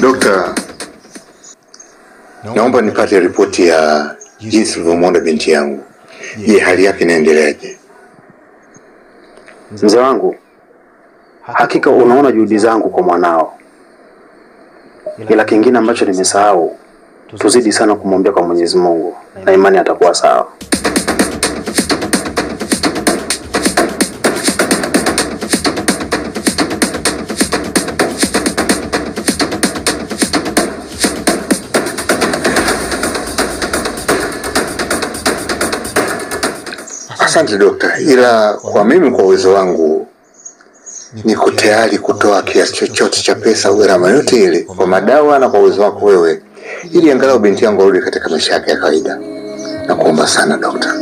Dokta, naomba nipate ripoti ya jinsi ulivyomwona binti yangu. Je, hali yake inaendeleaje? Mzee wangu, hakika unaona juhudi zangu kwa mwanao. Ila kingine ambacho nimesahau, tuzidi sana kumwombea kwa Mwenyezi Mungu na imani atakuwa sawa. Asante dokta, ila kwa mimi kwa uwezo wangu niko tayari kutoa kiasi chochote cha pesa au gharama yote ile kwa madawa na kwa uwezo wako wewe, ili angalau binti yangu arudi katika maisha yake ya kawaida. Nakuomba sana dokta.